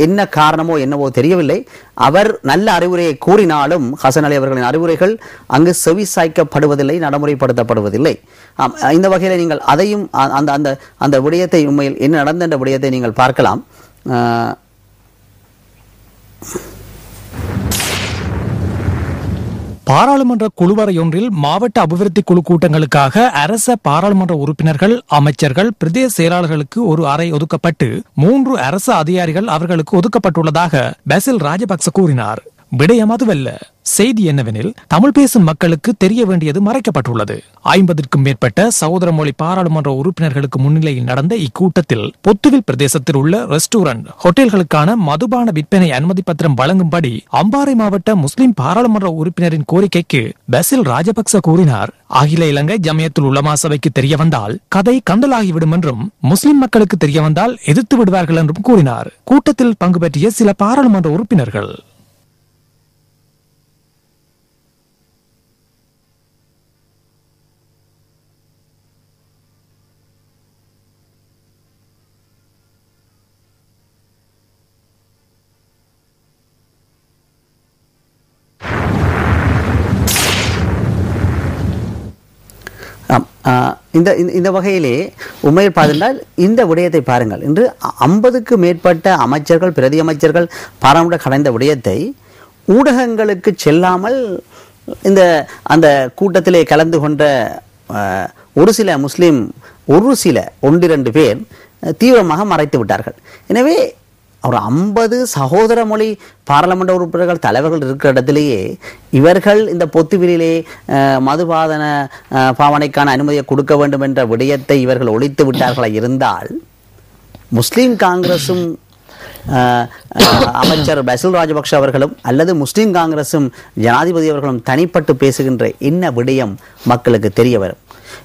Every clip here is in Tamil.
என்ன காரணமோ என்னவோ தெரியவில்லை. அவர் நல்ல அறிவுரையை கூறினாலும் ஹசன் அலி அவர்களின் அறிவுரைகள் அங்கு செவிசாய்க்கப்படுவதில்லை, நடைமுறைப்படுத்தப்படுவதில்லை. இந்த வகையில் நீங்கள் அதையும் அந்த அந்த அந்த விடயத்தை உண்மையில் என்ன நடந்த என்ற விடயத்தை நீங்கள் பார்க்கலாம். பாராளுமன்ற குழுவறையொன்றில் மாவட்ட அபிவிருத்தி குழு கூட்டங்களுக்காக அரச பாராளுமன்ற உறுப்பினர்கள், அமைச்சர்கள், பிரதேச செயலாளர்களுக்கு ஒரு அறை ஒதுக்கப்பட்டு 3 அரசு அதிகாரிகள் அவர்களுக்கு ஒதுக்கப்பட்டுள்ளதாக பசில் ராஜபக்ச கூறினார். விடயம் அதுவல்ல. செய்தி என்னவெனில், தமிழ் பேசும் மக்களுக்கு தெரிய வேண்டியது மறைக்கப்பட்டுள்ளது. 50க்கும் மேற்பட்ட சகோதர மொழி பாராளுமன்ற உறுப்பினர்களுக்கு முன்னிலையில் நடந்த இக்கூட்டத்தில் பொத்துவில் பிரதேசத்தில் உள்ள ரெஸ்டாரண்ட், ஹோட்டல்களுக்கான மதுபான விற்பனை அனுமதி பத்திரம் வழங்கும்படி அம்பாறை மாவட்ட முஸ்லிம் பாராளுமன்ற உறுப்பினரின் கோரிக்கைக்கு பசில் ராஜபக்ச கூறினார். அகில இலங்கை ஜமியத்துல் உலமா சபைக்கு தெரிய வந்தால் கதை கந்தலாகிவிடும் என்றும், முஸ்லிம் மக்களுக்கு தெரிய வந்தால் எதிர்த்து விடுவார்கள் என்றும் கூறினார். கூட்டத்தில் பங்கு பெற்றிய சில பாராளுமன்ற உறுப்பினர்கள் இந்த வகையிலே உண்மையில் பார்த்தால் இந்த விடயத்தை பாருங்கள். இன்று 50க்கு மேற்பட்ட அமைச்சர்கள், பிரதி அமைச்சர்கள் பாராளுமன்ற கடந்த விடயத்தை ஊடகங்களுக்கு செல்லாமல் இந்த அந்த கூட்டத்திலே கலந்து கொண்ட ஒரு சில முஸ்லீம், ஒன்று 2 பேர் தீவிரமாக மறைத்து விட்டார்கள். எனவே ஒரு 50 சகோதர மொழி பாராளுமன்ற உறுப்பினர்கள், தலைவர்கள் இருக்கிற இடத்திலேயே இவர்கள் இந்த பொத்துவிலே மதுபாதன பாவனைக்கான அனுமதியை கொடுக்க வேண்டும் என்ற விடயத்தை இவர்கள் ஒழித்து விட்டார்களா இருந்தால், முஸ்லீம் காங்கிரசும் அமைச்சர் பசில் ராஜபக்ஷ அவர்களும் அல்லது முஸ்லீம் காங்கிரசும் ஜனாதிபதி அவர்களும் தனிப்பட்டு பேசுகின்ற என்ன விடயம் மக்களுக்கு தெரிய வரும்.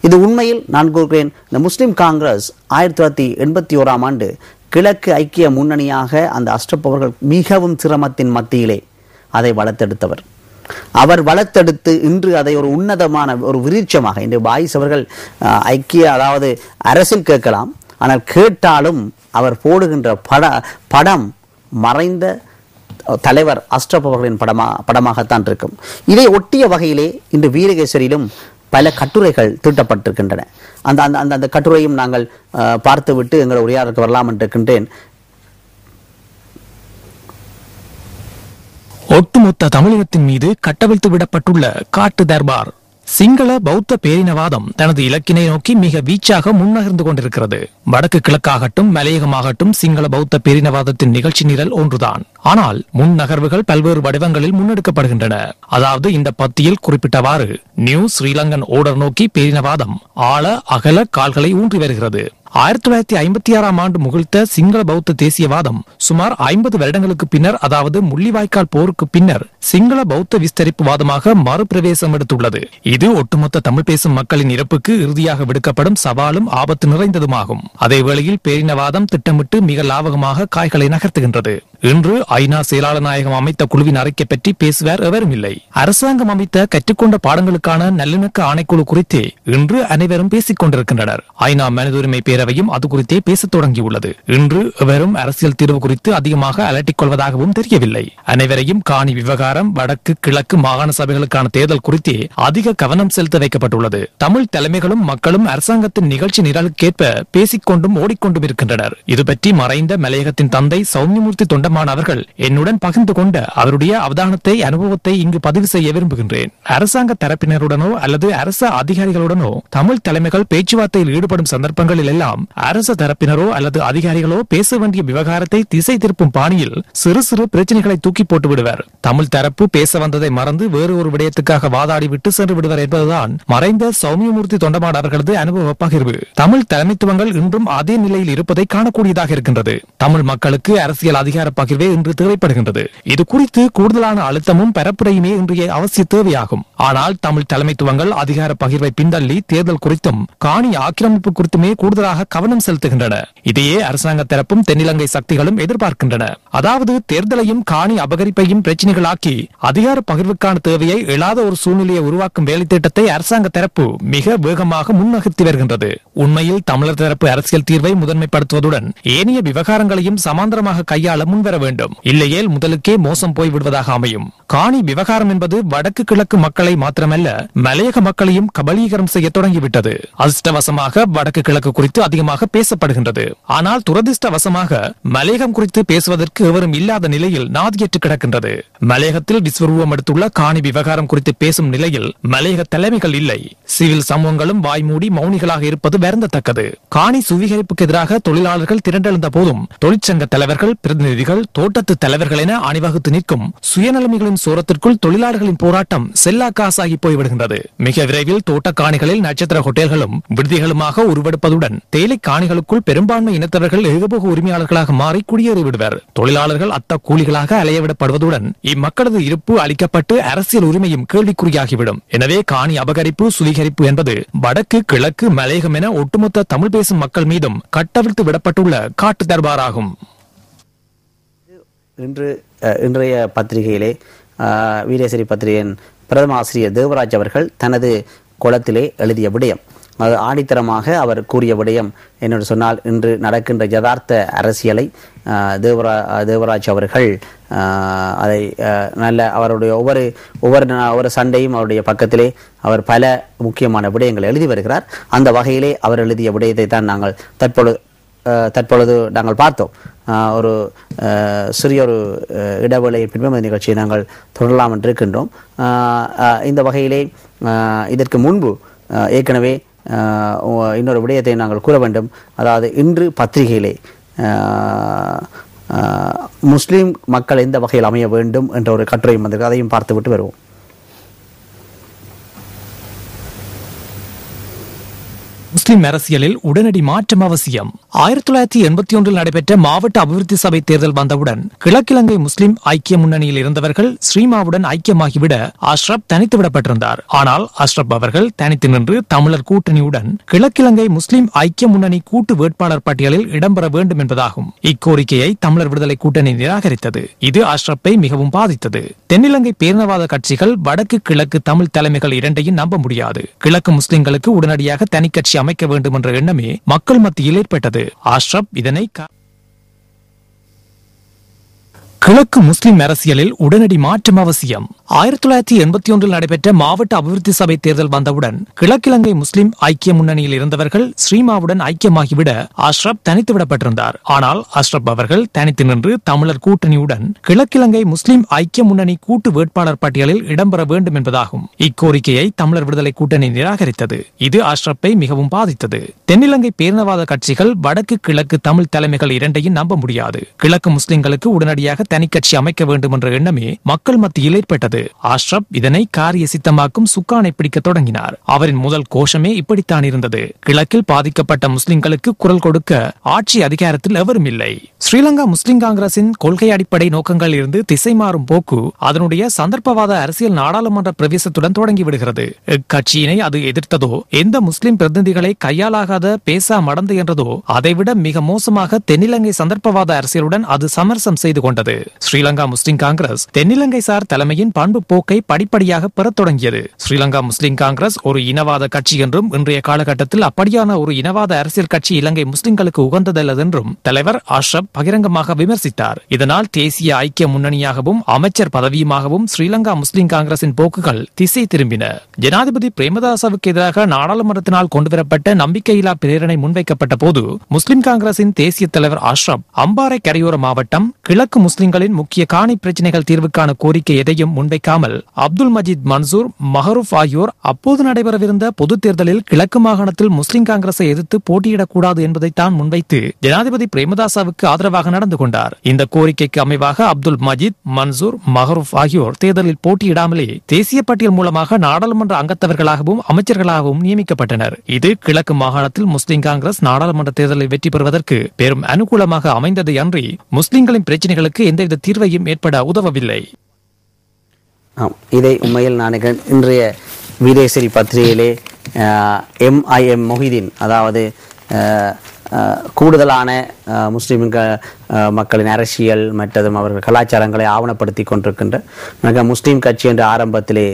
இது உண்மையில் நான் கூறுகிறேன், இந்த முஸ்லீம் காங்கிரஸ் 1981ஆம் ஆண்டு கிழக்கு ஐக்கிய முன்னணியாக அந்த அஷ்ரப் அவர்கள் மிகவும் சிரமத்தின் மத்தியிலே அதை வளர்த்தெடுத்தவர். அவர் வளர்த்தெடுத்து இன்று அதை ஒரு உன்னதமான ஒரு விருட்சமாக, இன்று பாயிஸ் அவர்கள் ஐக்கிய அதாவது அரசில் கேட்கலாம், ஆனால் கேட்டாலும் அவர் போடுகின்ற படம் மறைந்த தலைவர் அஷ்ரப் அவர்களின் படமாகத்தான் இருக்கும். இதை ஒட்டிய வகையிலே இன்று வீரகேசரியிலும் பல கட்டுரைகள் தீட்டப்பட்டிருக்கின்றன. அந்த அந்த அந்த கட்டுரையும் நாங்கள் பார்த்துவிட்டு எங்கள் உரையாடலுக்கு வரலாம் என்று இருக்கின்றேன். ஒட்டுமொத்த தமிழகத்தின் மீது கட்டவிழ்த்து விடப்பட்டுள்ள காட்டு தர்பார். சிங்கள பௌத்த பேரினவாதம் தனது இலக்கினை நோக்கி மிக வீச்சாக முன்னகர்ந்து கொண்டிருக்கிறது. வடக்கு கிழக்காகட்டும் மலையகமாகட்டும் சிங்கள பௌத்த பேரினவாதத்தின் நிகழ்ச்சி நிரல் ஒன்றுதான். ஆனால் முன் நகர்வுகள் பல்வேறு வடிவங்களில் முன்னெடுக்கப்படுகின்றன. அதாவது இந்த பத்தியில் குறிப்பிட்டவாறு நியூ ஸ்ரீலங்கன் ஓர்டர் நோக்கி பேரினவாதம் ஆழ அகல கால்களை ஊன்றி வருகிறது. 1956ஆம் ஆண்டு முகிழ்த்த சிங்கள பௌத்த தேசியவாதம் சுமார் 50 வருடங்களுக்கு பின்னர், அதாவது முள்ளிவாய்க்கால் போருக்கு பின்னர் சிங்கள பௌத்த விஸ்தரிப்பு வாதமாக மறுபிரவேசம் எடுத்துள்ளது. இது ஒட்டுமொத்த தமிழ் பேசும் மக்களின் இறப்புக்கு இறுதியாக விடுக்கப்படும் சவாலும் ஆபத்து நிறைந்ததுமாகும். அதே வேளையில் பேரினவாதம் திட்டமிட்டு மிக லாபகமாக காய்களை நகர்த்துகின்றது. இன்று ஐநா செயலாளர் நாயகம் அமைத்த குழுவின் அறிக்கை பற்றி பேசுவார் எவரும் இல்லை. அரசாங்கம் அமைத்த கற்றுக்கொண்ட பாடங்களுக்கான நல்லிணக்க ஆணைக்குழு குறித்தே இன்று அனைவரும் பேசிக் கொண்டிருக்கின்றனர். ஐநா மனித உரிமை பேரவையும் அது குறித்தே பேசத் தொடங்கியுள்ளது. இன்று எவரும் அரசியல் தீர்வு குறித்து அதிகமாக அலட்டிக் கொள்வதாகவும் தெரியவில்லை. அனைவரையும் காணி விவகாரம், வடக்கு கிழக்கு மாகாண சபைகளுக்கான தேர்தல் குறித்தே அதிக கவனம் செலுத்த வைக்கப்பட்டுள்ளது. தமிழ் தலைமைகளும் மக்களும் அரசாங்கத்தின் நிகழ்ச்சி நிரலுக்கேற்ப பேசிக்கொண்டும் ஓடிக்கொண்டும் இருக்கின்றனர். இது பற்றி மறைந்த மலையகத்தின் தந்தை சௌமியமூர்த்தி தொண்டமான் அவர்கள் என்னுடன் பகிர்ந்து கொண்ட அவருடைய அவதானத்தை, அனுபவத்தை இங்கு பதிவு செய்ய விரும்புகின்றேன். அரசாங்க தரப்பினருடனோ அல்லது அரசு அதிகாரிகளுடனோ தமிழ் தலைமைகள் பேச்சுவார்த்தையில் ஈடுபடும் சந்தர்ப்பங்களில் எல்லாம் அரசு தரப்பினரோ அல்லது அதிகாரிகளோ பேச வேண்டிய விவகாரத்தை திசை திருப்பும் பாணியில் சிறு சிறு பிரச்சனைகளை தூக்கி போட்டு விடுவர். தமிழ் தரப்பு பேச வந்ததை மறந்து வேறு ஒரு விடயத்துக்காக வாதாடி விட்டு சென்று விடுவர் என்பதுதான் மறைந்த சௌமியமூர்த்தி தொண்டமான் அவர்களது அனுபவ பகிர்வு. தமிழ் தலைமைத்துவங்கள் இன்றும் அதே நிலையில் இருப்பதை காணக்கூடியதாக இருக்கின்றது. தமிழ் மக்களுக்கு அரசியல் அதிகார பகிர்வே இன்று தேவைப்படுகின்றது. இது குறித்து கூடுதலான அழுத்தமும் பரப்புரையுமே இன்றைய அவசிய தேவையாகும். ஆனால் தமிழ் தலைமைத்துவங்கள் அதிகார பகிர்வை பின்தள்ளி தேர்தல் குறித்தும் காணி ஆக்கிரமிப்பு குறித்துமே கூடுதலாக கவனம் செலுத்துகின்றன. இதையே அரசாங்க தரப்பும் தென்னிலங்கை சக்திகளும் எதிர்பார்க்கின்றன. அதாவது தேர்தலையும் காணி அபகரிப்பையும் பிரச்சனைகளாக்கி அதிகார பகிர்வுக்கான தேவையை எழாத ஒரு சூழ்நிலையை உருவாக்கும் வேலை திட்டத்தை அரசாங்க தரப்பு மிக வேகமாக முன்னகர்த்தி வருகின்றது. உண்மையில் தமிழர் தரப்பு அரசியல் தீர்வை முதன்மைப்படுத்துவதுடன் ஏனைய விவகாரங்களையும் சமாந்தரமாக கையாள முன்வர வேண்டும். இல்லையேல் முதலுக்கே மோசம் போய்விடுவதாக அமையும். காணி விவகாரம் என்பது வடக்கு கிழக்கு மக்களை மாத்திரமல்ல மலையக மக்களையும் கபலீகரம் செய்ய தொடங்கிவிட்டது. அதிர்ஷ்டவசமாக வடக்கு கிழக்கு குறித்து அதிகமாக பேசப்படுகின்றது. ஆனால் துரதிர்ஷ்டவசமாக மலையகம் குறித்து பேசுவதற்கு எவரும் இல்லாத நிலையில் நாதியற்று கிடக்கின்றது. மலையகத்தில் விஸ்வரூபம் எடுத்துள்ள காணி விவகாரம் குறித்து பேசும் நிலையில் மலையக தலைமைகள் இல்லை. சிவில் சமூகங்களும் வாய்மூடி மௌனிகளாக இருப்பது வருந்தத்தக்கது. காணி சுவீகரிப்புக்கு எதிராக தொழிலாளர்கள் திரண்டெழுந்த போதும் தொழிற்சங்க தலைவர்கள், பிரதிநிதிகள், தோட்டத்து தலைவர்கள் என அணிவகுத்து நிற்கும் சுயநலமிகளின் சோரத்திற்குள் தொழிலாளர்களின் போராட்டம் செல்லா காசாகி போய்விடுகின்றது. மிக விரைவில் தோட்ட காணிகளில் நட்சத்திர ஹோட்டல்களும் விடுதிகளுமாக உருவெடுப்பதுடன் தேயிலை காணிகளுக்குள் பெரும்பான்மை இனத்தவர்கள் ஏகபோக உரிமையாளர்களாக மாறி குடியேறிவிடுவர். தொழிலாளர்கள் அத்த கூலிகளாக அலையவிடப்படுவதுடன் இம்மக்களது இருப்பு அளிக்கப்பட்டு அரசியல் உரிமையும் கேள்விக்குறியாகிவிடும். எனவே காணி அபகரிப்பு, சுவீகரிப்பு என்பது வடக்கு கிழக்கு மலையகம் என ஒட்டுமொத்த தமிழ் பேசும் மக்கள் மீதும் கட்டவிழ்த்து விடப்பட்டுள்ள காட்டு தர்பாராகும். இன்றைய பத்திரிகையிலே வீரேசரி பத்திரிகையின் பிரதம ஆசிரியர் தேவராஜ் அவர்கள் தனது கோலத்திலே எழுதிய விடயம், அது ஆணித்தரமாக அவர் கூறிய விடயம் என்னென்று சொன்னால், இன்று நடக்கின்ற யதார்த்த அரசியலை தேவராஜ் அவர்கள் அதை நல்ல அவருடைய ஒவ்வொரு சண்டையும் அவருடைய பக்கத்திலே அவர் பல முக்கியமான விடயங்களை எழுதி வருகிறார். அந்த வகையிலே அவர் எழுதிய விடயத்தை தான் நாங்கள் தற்பொழுது நாங்கள் பார்த்தோம். ஒரு சிறிய ஒரு இடைவேளை பின்பு நிகழ்ச்சியை நாங்கள் தொடரலாம் என்று இருக்கின்றோம். இந்த வகையிலே இதற்கு முன்பு ஏற்கனவே இன்னொரு விடயத்தை நாங்கள் கூற வேண்டும். அதாவது இன்று பத்திரிகையிலே முஸ்லீம் மக்கள் எந்த வகையில் அமைய வேண்டும் என்ற ஒரு கட்டுரையும் வந்திருக்கு. அதையும் பார்த்துவிட்டு வருவோம். முஸ்லிம் அரசியலில் உடனடி மாற்றம் அவசியம். 1981 நடைபெற்ற மாவட்ட அபிவிருத்தி சபை தேர்தல் வந்தவுடன் கிழக்கிழங்கை முஸ்லிம் ஐக்கிய முன்னணியில் இருந்தவர்கள் ஸ்ரீமாவுடன் ஐக்கியமாகிவிட அஷ்ரப் தனித்து விடப்பட்டிருந்தார். ஆனால் அஷ்ரப் அவர்கள் தனித்து நின்று தமிழர் கூட்டணியுடன் கிழக்கிழங்கை முஸ்லிம் ஐக்கிய முன்னணி கூட்டு வேட்பாளர் பட்டியலில் இடம்பெற வேண்டும் என்பதாகும். இக்கோரிக்கையை தமிழர் விடுதலை கூட்டணி நிராகரித்தது. இது அஷ்ரப்பை மிகவும் பாதித்தது. தென்னிலங்கை பேரினவாத கட்சிகள் வடக்கு கிழக்கு தமிழ் தலைமைகள் இரண்டையும் நம்ப முடியாது. கிழக்கு முஸ்லிம்களுக்கு உடனடியாக தனி கட்சி அமைக்க வேண்டும் என்ற எண்ணமே மக்கள் மத்தியில் ஏற்பட்டது. அஷ்ரப் இதனை கிழக்கு முஸ்லிம் அரசியலில் உடனடி மாற்றம் அவசியம். 1981 நடைபெற்ற மாவட்ட அபிவிருத்தி சபை தேர்தல் வந்தவுடன் கிழக்கிழங்கை முஸ்லிம் ஐக்கிய முன்னணியில் இருந்தவர்கள் ஸ்ரீமாவுடன் ஐக்கியமாகிவிட அஷ்ரப் தனித்து விடப்பட்டிருந்தார். ஆனால் அஷ்ரப் அவர்கள் தனித்து நின்று தமிழர் கூட்டணியுடன் கிழக்கிழங்கை முஸ்லிம் ஐக்கிய முன்னணி கூட்டு வேட்பாளர் பட்டியலில் இடம்பெற வேண்டும் என்பதாகும். இக்கோரிக்கையை தமிழர் விடுதலை கூட்டணி நிராகரித்தது. இது அஷ்ரப்பை மிகவும் பாதித்தது. தென்னிலங்கை பேரினவாத கட்சிகள் வடக்கு கிழக்கு தமிழ் தலைமைகள் இரண்டையும் நம்ப முடியாது. கிழக்கு முஸ்லிம்களுக்கு உடனடியாக தனி கட்சி அமைக்க வேண்டும் என்ற எண்ணமே மக்கள் மத்தியில் ஏற்பட்டது. அஷ்ரப் இதனை காரிய சித்தமாக்கும் சுக்கானை பிடிக்க தொடங்கினார். அவரின் முதல் கோஷமே இப்படித்தான் இருந்தது. கிழக்கில் பாதிக்கப்பட்ட முஸ்லிம்களுக்கு குரல் கொடுக்க ஆட்சி அதிகாரத்தில் எவரும் இல்லை. ஸ்ரீலங்கா முஸ்லிம் காங்கிரசின் கொள்கை அடிப்படை நோக்கங்கள் இருந்து திசை மாறும் போக்கு அதனுடைய சந்தர்ப்பவாத அரசியல் நாடாளுமன்ற பிரவேசத்துடன் தொடங்கிவிடுகிறது. இக்கட்சியினை அது எதிர்த்ததோ, எந்த முஸ்லிம் பிரதிநிதிகளை கையாலாகாத பேசா மடந்து என்றதோ, அதைவிட மிக மோசமாக தென்னிலங்கை சந்தர்ப்பவாத அரசியலுடன் அது சமரசம் செய்து கொண்டது. ஸ்ரீலங்கா முஸ்லிம் காங்கிரஸ் தென்னிலங்கை சார் தலைமையின் பண்பு போக்கை படிப்படியாக பெறத் தொடங்கியது. ஸ்ரீலங்கா முஸ்லிம் காங்கிரஸ் ஒரு இனவாத கட்சி என்றும் இன்றைய காலகட்டத்தில் அப்படியான ஒரு இனவாத அரசியல் கட்சி இலங்கை முஸ்லிம்களுக்கு உகந்ததல்ல என்றும் தலைவர் அஷ்ரப் பகிரங்கமாக விமர்சித்தார். இதனால் தேசிய ஐக்கிய முன்னணியாகவும் அமைச்சர் பதவியுமாகவும் ஸ்ரீலங்கா முஸ்லிம் காங்கிரசின் போக்குகள் திசை திரும்பின. ஜனாதிபதி பிரேமதாசவுக்கு எதிராக நாடாளுமன்றத்தினால் கொண்டுவரப்பட்ட நம்பிக்கையில்லா பிரேரணை முன்வைக்கப்பட்ட போது முஸ்லிம் காங்கிரசின் தேசிய தலைவர் அஷ்ரப் அம்பாறை கரையோர மாவட்டம் கிழக்கு முஸ்லிம்களின் முக்கிய காணி பிரச்சனைகள் தீர்வுக்கான கோரிக்கை எதையும் முன்வைக்காமல் அப்துல் மஜீத் மன்சூர், மஹரூப் ஆகியோர் அப்போது நடைபெறவிருந்த பொது தேர்தலில் கிழக்கு மாகாணத்தில் முஸ்லிம் காங்கிரஸை எதிர்த்து போட்டியிடக்கூடாது என்பதைத்தான் முன்வைத்து ஜனாதிபதி பிரேமதாசவுக்கு ஆதரவாக நடந்து கொண்டார். இந்த கோரிக்கைக்கு அமைவாக அப்துல் மஜீத், மன்சூர், மஹரூப் ஆகியோர் தேர்தலில் போட்டியிடாமலே தேசிய பட்டியல் மூலமாக நாடாளுமன்ற அங்கத்தவர்களாகவும் அமைச்சர்களாகவும் நியமிக்கப்பட்டனர். இது கிழக்கு மாகாணத்தில் முஸ்லிம் காங்கிரஸ் நாடாளுமன்ற தேர்தலில் வெற்றி பெறுவதற்கு பெரும் அனுகூலமாக அமைந்ததை அன்றி முஸ்லிம்களின் பிரச்சனைகளுக்கு எந்தவித தீர்வையும் ஏற்பட உதவவில்லை. இதை உண்மையில் நான் இன்றைய வீரேசரி பத்திரிகையிலே MIM மொஹிதீன், அதாவது கூடுதலான முஸ்லீம்கள் மக்களின் அரசியல் மற்றும் அவர்கள் கலாச்சாரங்களை ஆவணப்படுத்தி கொண்டிருக்கின்ற முஸ்லீம் கட்சி என்ற ஆரம்பத்திலே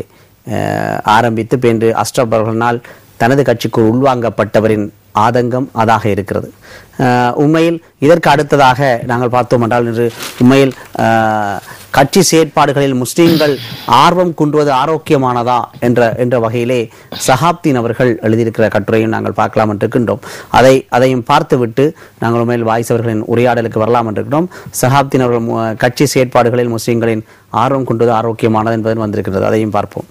ஆரம்பித்து பின்பு அஷ்ரப் அவர்களால் தனது கட்சிக்குள் உள்வாங்கப்பட்டவரின் ஆதங்கம் அதாக இருக்கிறது. உண்மையில் இதற்கு அடுத்ததாக நாங்கள் பார்த்தோம் என்றால் இன்று உண்மையில் கட்சி செயற்பாடுகளில் முஸ்லீம்கள் ஆர்வம் கொண்டுவது ஆரோக்கியமானதா என்ற வகையிலே சஹாப்தீன் அவர்கள் எழுதியிருக்கிற கட்டுரையும் நாங்கள் பார்க்கலாம் என்றிருக்கின்றோம். அதையும் பார்த்துவிட்டு நாங்கள் உண்மையில் வாய்ஸ் அவர்களின் உரையாடலுக்கு வரலாம் என்றிருக்கிறோம். சஹாப்தீன் அவர்கள் கட்சி செயற்பாடுகளில் முஸ்லீம்களின் ஆர்வம் கொண்டது ஆரோக்கியமானது என்பது வந்திருக்கிறது. அதையும் பார்ப்போம்.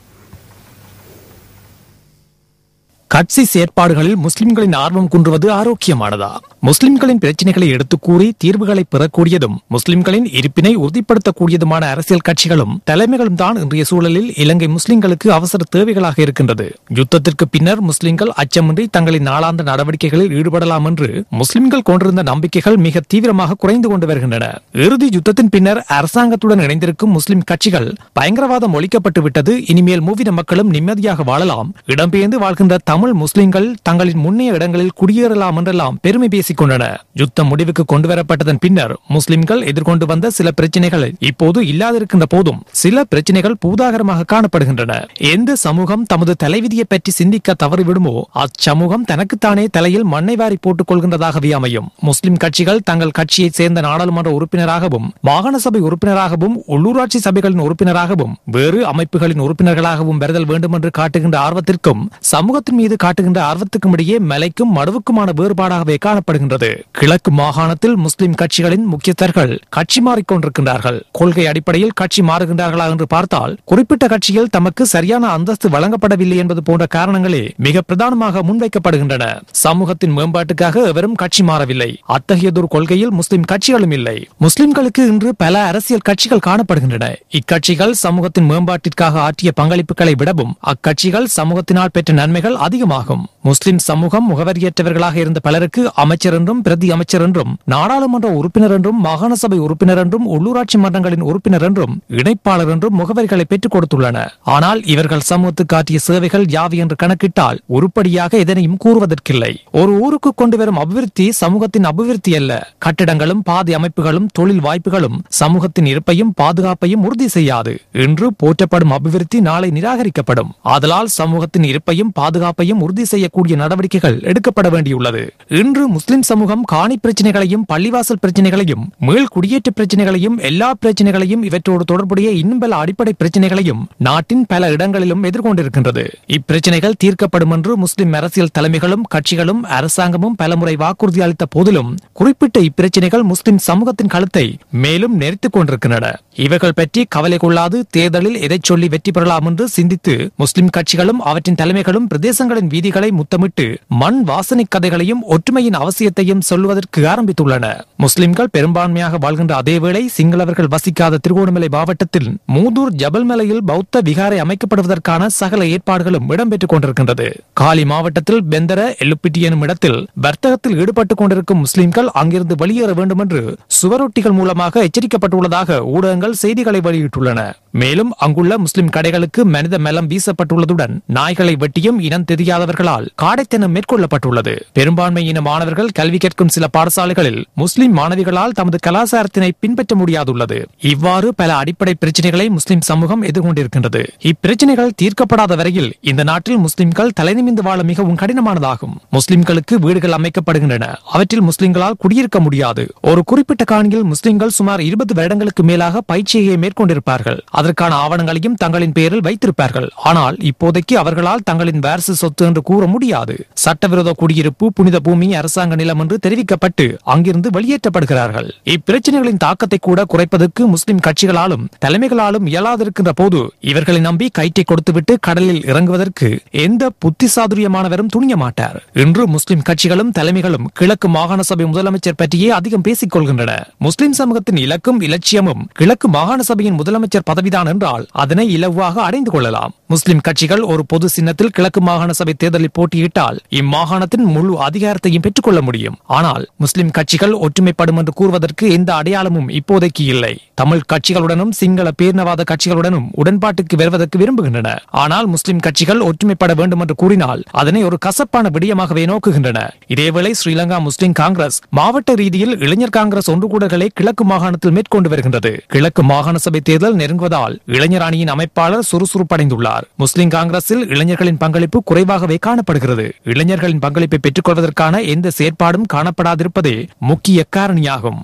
கட்சி செயற்பாடுகளில் முஸ்லிம்களின் ஆர்வம் குன்றுவது ஆரோக்கியமானதா? முஸ்லிம்களின் பிரச்சனைகளை எடுத்து கூறி தீர்வுகளை பெறக்கூடியதும் முஸ்லிம்களின் இருப்பினை உறுதிப்படுத்தக்கூடியதுமான அரசியல் கட்சிகளும் தலைமைகளும் தான் இன்றைய சூழலில் இலங்கை முஸ்லிம்களுக்கு அவசர தேவைகளாக இருக்கின்றது. யுத்தத்திற்கு பின்னர் முஸ்லிம்கள் அச்சமின்றி தங்களின் நாளாந்த நடவடிக்கைகளில் ஈடுபடலாம் என்று முஸ்லிம்கள் கொண்டிருந்த நம்பிக்கைகள் மிக தீவிரமாக குறைந்து கொண்டு வருகின்றன. இறுதி யுத்தத்தின் பின்னர் அரசாங்கத்துடன் இணைந்திருக்கும் முஸ்லிம் கட்சிகள் பயங்கரவாதம் ஒழிக்கப்பட்டு விட்டது, இனிமேல் மூவின மக்களும் நிம்மதியாக வாழலாம், இடம்பெயர்ந்து வாழ்கின்ற தமிழ் முஸ்லிம்கள் தங்களின் முன்னைய இடங்களில் குடியேறலாம் என்றெல்லாம் பெருமை பேசிக் கொண்டன. யுத்தம் முடிவுக்கு கொண்டுவரப்பட்டதன் பின்னர் முஸ்லிம்கள் எதிர்கொண்டு வந்த சில பிரச்சனைகள் இப்போது இல்லாதிருக்கின்ற போதும் சில பிரச்சனைகள் பூதாகரமாக காணப்படுகின்றன. எந்த சமூகம் தமது தலைவிதியை பற்றி சிந்திக்க தவறிவிடுமோ அச்சமூகம் தனக்குத்தானே தலையில் மண்ணை வாரி போட்டுக் கொள்கின்றதாகவே அமையும். முஸ்லிம் கட்சிகள் தங்கள் கட்சியை சேர்ந்த நாடாளுமன்ற உறுப்பினராகவும் மாகாண சபை உறுப்பினராகவும் உள்ளூராட்சி சபைகளின் உறுப்பினராகவும் வேறு அமைப்புகளின் உறுப்பினர்களாகவும் வருதல் வேண்டும் என்று காட்டுகின்ற ஆர்வத்திற்கும் சமூகத்தின் மீது காட்டுகின்ற ஆர்வத்துக்கும் இடையே மலைக்கும் மடுவுக்குமான வேறுபாடாகவே காணப்படுகின்றது. கிழக்கு மாகாணத்தில் முஸ்லிம் கட்சிகளின் முக்கியஸ்தர்கள் கட்சி மாறிக்கொண்டிருக்கின்றார்கள். கொள்கை அடிப்படையில் கட்சி மாறுகின்றார்களா என்று பார்த்தால் குறிப்பிட்ட கட்சியில் தமக்கு சரியான அந்தஸ்து வழங்கப்படவில்லை என்பது போன்ற காரணங்களே மிக பிரதானமாக முன்வைக்கப்படுகின்றன. சமூகத்தின் மேம்பாட்டுக்காக எவரும் கட்சி மாறவில்லை. அத்தகையதொரு கொள்கையில் முஸ்லிம் கட்சிகளும் இல்லை. முஸ்லிம்களுக்கு இன்று பல அரசியல் கட்சிகள் காணப்படுகின்றன. இக்கட்சிகள் சமூகத்தின் மேம்பாட்டிற்காக ஆற்றிய பங்களிப்புகளை விடவும் அக்கட்சிகள் சமூகத்தினால் பெற்ற நன்மைகள் அதிகமாகும். முஸ்லிம் சமூகம் முகவரியற்றவர்களாக இருந்த பலருக்கு அமைச்சர் என்றும் பிரதி அமைச்சர் என்றும் நாடாளுமன்ற உறுப்பினர் என்றும் மாகாண சபை உறுப்பினர் என்றும் உள்ளூராட்சி மன்றங்களின் உறுப்பினர் என்றும் இணைப்பாளர் என்றும் முகவரிகளை பெற்றுக் கொடுத்துள்ளன. ஆனால் இவர்கள் சமூகத்துக்கு ஆற்றிய சேவைகள் யாவை என்று கணக்கிட்டால் உருப்படியாக எதனையும் கூறுவதற்கில்லை. ஒரு ஊருக்கு கொண்டு வரும் அபிவிருத்தி சமூகத்தின் அபிவிருத்தி அல்ல. கட்டிடங்களும் பாதை அமைப்புகளும் தொழில் வாய்ப்புகளும் சமூகத்தின் இருப்பையும் பாதுகாப்பையும் உறுதி செய்யாது. இன்று போற்றப்படும் அபிவிருத்தி நாளை நிராகரிக்கப்படும். ஆதலால் சமூகத்தின் இருப்பையும் பாதுகாப்பையும் உறுதி செய்யக்கூடிய நடவடிக்கைகள் எடுக்கப்பட வேண்டியுள்ளது. இன்று முஸ்லிம் சமூகம் காணி பிரச்சனைகளையும் பள்ளிவாசல் பிரச்சனைகளையும் மேல் குடியேற்ற பிரச்சனைகளையும் எல்லா பிரச்சனைகளையும் இவற்றோடு தொடர்புடைய இன்னும் பல அடிப்படை பிரச்சனைகளையும் நாட்டின் பல இடங்களிலும் எதிர்கொண்டிருக்கின்றது. இப்பிரச்சனைகள் தீர்க்கப்படும் என்று முஸ்லிம் அரசியல் தலைமைகளும் கட்சிகளும் அரசாங்கமும் பலமுறை வாக்குறுதி அளித்த போதிலும் குறிப்பிட்ட இப்பிரச்சனைகள் முஸ்லிம் சமூகத்தின் கழுத்தை மேலும் நெரித்துக் கொண்டிருக்கின்றன. இவைகள் பற்றி கவலை கொள்ளாது தேர்தலில் எதை சொல்லி வெற்றி பெறலாம் என்று சிந்தித்து முஸ்லிம் கட்சிகளும் அவற்றின் தலைமைகளும் பிரதேசங்களின் வீதிகளை முத்தமிட்டு மண் வாசனை கதைகளையும் ஒற்றுமையின் அவசியத்தையும் சொல்லுவதற்கு ஆரம்பித்துள்ளன. முஸ்லிம்கள் பெரும்பான்மையாக வாழ்கின்ற அதேவேளை சிங்களவர்கள் வசிக்காத திருகோணமலை மாவட்டத்தில் மூதூர் ஜபல்மலையில் பௌத்த விகாரை அமைக்கப்படுவதற்கான சகல ஏற்பாடுகளும் இடம்பெற்றுக் கொண்டிருக்கின்றது. காலி மாவட்டத்தில் பெந்தர எல்லுப்பிட்டி எனும் இடத்தில் வர்த்தகத்தில் ஈடுபட்டுக் கொண்டிருக்கும் முஸ்லிம்கள் அங்கிருந்து வெளியேற வேண்டும் என்று சுவரொட்டிகள் மூலமாக எச்சரிக்கப்பட்டுள்ளதாக ஊடகங்கள் செய்திகளை வெளியிட்டுள்ளன. மேலும் அங்குள்ள முஸ்லிம் கடைகளுக்கு மனித மலம் வீசப்பட்டுள்ளதுடன் நாய்களை வெட்டியும் இனம் தெரியாதவர்களால் காடைத்தனம் மேற்கொள்ளப்பட்டுள்ளது. பெரும்பான்மை இன மாணவர்கள் கல்வி கேட்கும் சில பாடசாலைகளில் முஸ்லிம் மாணவிகளால் தமது கலாச்சாரத்தினை பின்பற்ற முடியாதுள்ளது. இவ்வாறு பல அடிப்படை பிரச்சனைகளை முஸ்லிம் சமூகம் எதிர்கொண்டிருக்கின்றது. இப்பிரச்சனைகள் தீர்க்கப்படாத வரையில் இந்த நாட்டில் முஸ்லிம்கள் தலைநிமிந்து வாழ மிகவும் கடினமானதாகும். முஸ்லிம்களுக்கு வீடுகள் அமைக்கப்படுகின்றன. அவற்றில் முஸ்லிம்களால் குடியிருக்க முடியாது. ஒரு குறிப்பிட்ட காணியில் முஸ்லிம்கள் சுமார் 20 வருடங்களுக்கு மேலாக பயிற்சியை மேற்கொண்டிருப்பார்கள். அதற்கான ஆவணங்களையும் தங்களின் பெயரில் வைத்திருப்பார்கள். ஆனால் இப்போதைக்கு அவர்களால் தங்களின் வாரிசு சொத்து என்று கூற முடியாது. சட்டவிரோத குடியிருப்பு, புனித பூமி, அரசாங்க நிலம் என்று தெரிவிக்கப்பட்டு அங்கிருந்து வெளியேற்றப்படுகிறார்கள். இப்பிரச்சனைகளின் தாக்கத்தை கூட குறைப்பதற்கு முஸ்லிம் கட்சிகளாலும் தலைமைகளாலும் இயலாதிருக்கின்ற போது இவர்களை நம்பி கயிற்றை கொடுத்துவிட்டு கடலில் இறங்குவதற்கு எந்த புத்திசாதுரியமானவரும் துணிய மாட்டார். இன்று முஸ்லிம் கட்சிகளும் தலைமைகளும் கிழக்கு மாகாண சபை முதலமைச்சர் பற்றியே அதிகம் பேசிக் கொள்கின்றன. முஸ்லிம் சமூகத்தின் இலக்கும் இலட்சியமும் கிழக்கு மாகாண சபையின் முதலமைச்சர் பதவிதான் என்றால் அதனை இலவாக அடைந்து கொள்ளலாம். முஸ்லிம் கட்சிகள் ஒரு பொது சின்னத்தில் கிழக்கு மாகாண சபை தேர்தலில் போட்டியிட்டால் இம்மாகாணத்தின் முழு அதிகாரத்தையும் பெற்றுக் கொள்ள முடியும். ஆனால் முஸ்லிம் கட்சிகள் ஒற்றுமைப்படும் என்று கூறுவதற்கு எந்த அடையாளமும் இப்போதைக்கு இல்லை. தமிழ் கட்சிகளுடனும் சிங்கள பேரினவாத கட்சிகளுடனும் உடன்பாட்டுக்கு வருவதற்கு விரும்புகின்றன. ஆனால் முஸ்லிம் கட்சிகள் ஒற்றுமைப்பட வேண்டும் என்று கூறினால் அதனை ஒரு கசப்பான விடயமாகவே நோக்குகின்றன. இதேவேளை ஸ்ரீலங்கா முஸ்லிம் காங்கிரஸ் மாவட்ட ரீதியில் இளைஞர் காங்கிரஸ் ஒன்று கூடல்களை கிழக்கு மாகாணத்தில் மேற்கொண்டு வருகின்றது. கிழக்கு மாகாண சபை தேர்தல் நெருங்குவதால் இளைஞர் அணியின் அமைப்பாளர் சுறுசுறுப்படைந்துள்ளார். முஸ்லிம் காங்கிரஸில் இளைஞர்களின் பங்களிப்பு குறைவாகவே காணப்படுகிறது. இளைஞர்களின் பங்களிப்பை பெற்றுக் கொள்வதற்கான எந்த செயற்பாடும் காணப்படாதிருப்பதே முக்கிய காரணியாகும்.